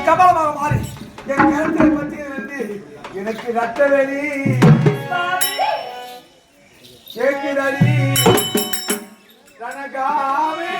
கபாலமாக மாறி என் கருத்தை பற்றி வந்து எனக்கு ரத்தவெளி கேட்கிறடி கனகாவே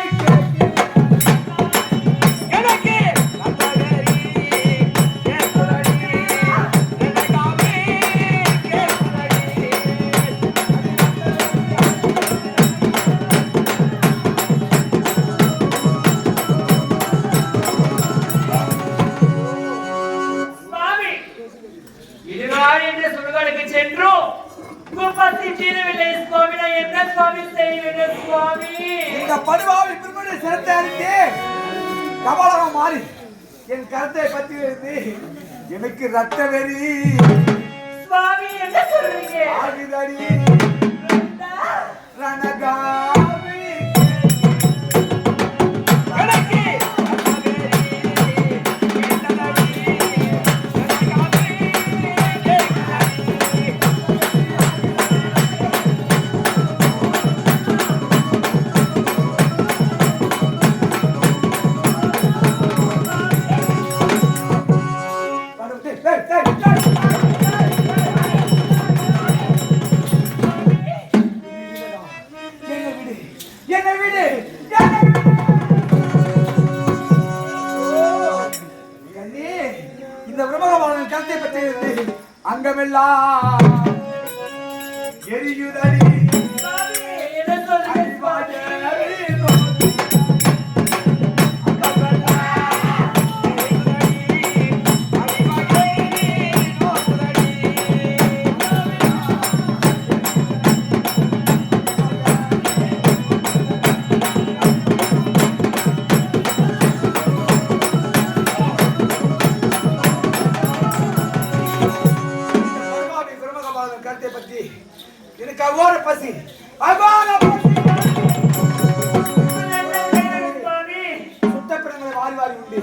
கபாலமாக மாறி என் கருத்தை பற்றி எனக்கு ரத்த வெறி சுவாமி என்ன சொல்றீங்க ஆகிதடி ரணகாவி அங்கமெல்லாம் எரியுதடி எனக்கு அகோர பசி சுத்தப்பிடங்களை வாரி வாரி உண்டு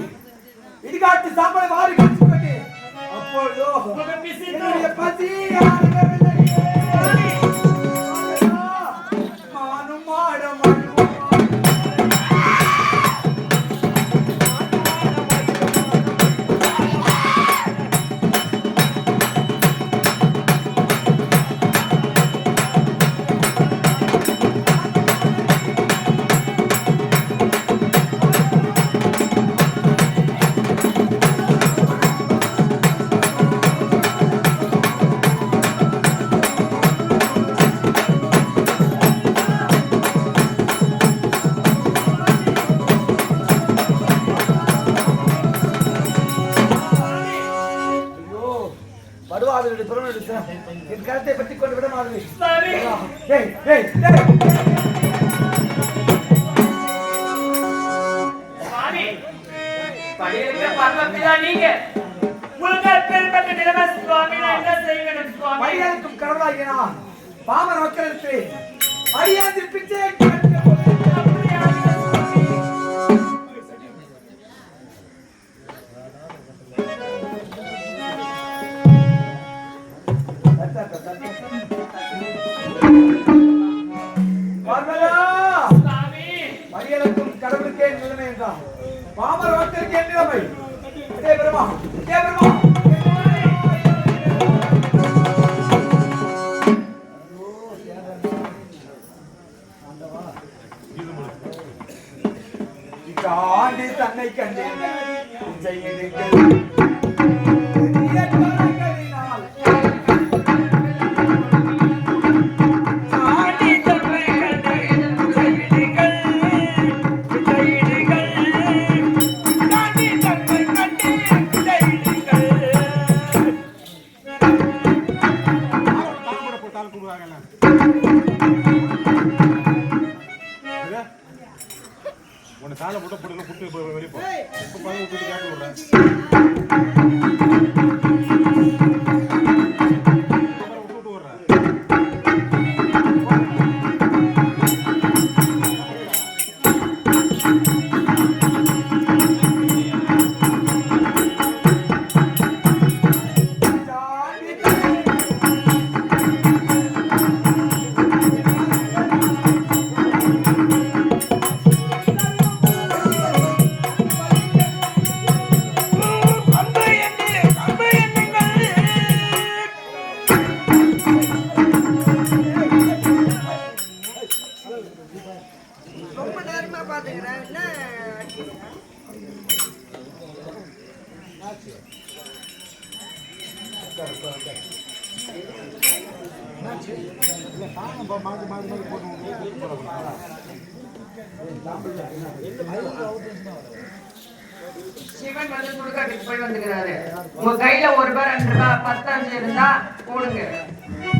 இடிகாட்டு சாம்பலை வாரி கழிச்சு அப்பொழுதோ பசி மானும் மாடம் என் கருத்தை பற்றி கொண்டு விட மாதிரி கடவுளாகினா பாமர மக்களுக்கு அடியாந்து பிச்சை மரியலுக்கும் கடவுளுக்கே நிலைமை என்றான் பாமர மக்களுக்கே நிலைமை ஆண்டி தன்னை கண்டேன் காலை போட்டு போட்டு குட்டு வெளியே போ இப்போ பழம் விட்டுட்டு கேட்டு விடுறேன் விட்டு விடுறேன் இல்லை தாங்க மாற்றி மாற்றி மாற்றி போட்டு கூட்டு போகிறாங்க. சிவன் வந்து சுடுகாட்டுக்கு போய் வந்துக்கிறாரு. உங்க கையில ஒரு ரூபாய் 2 ரூபாய் 10 5 இருந்தா போடுங்க.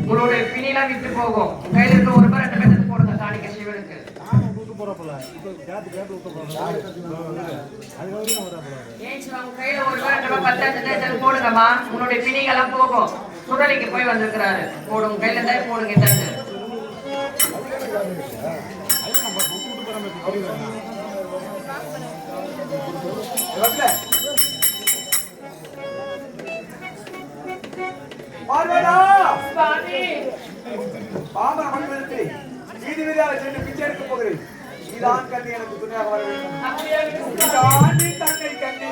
உங்களுடைய பிணிலாம் விட்டு போகும். கையில இருக்க ஒரு ரூபாய் 2 ரூபாய் போடுங்க காணிக்க சிவனுக்கு. விட்டு போகிறப்பல இப்போ கேட்டு கேட்டு விட்டு போகிறோம். அதுக்கு வராப்பல ஏன் சிவா உங்க கையில ஒரு ரூபாய் 2 ரூபாய் 10 5 இருந்தா போடுங்கம்மா. உங்களுடைய பிணிகள்லாம் போகும். சுடலைக்கு போய் வந்திருக்கிறாரு. போடுங்க கையில இருந்தா போடுங்க தட்டு. சுவாமி பாமர மனிதனுக்கு வீதி வீதியாக சென்று பிச்சை எடுக்க போகிறேன். நீதான் கண்ணி எனக்கு துணையாக வர வேண்டும். அப்படியே நீதான் நீ தன்னை கண்ணி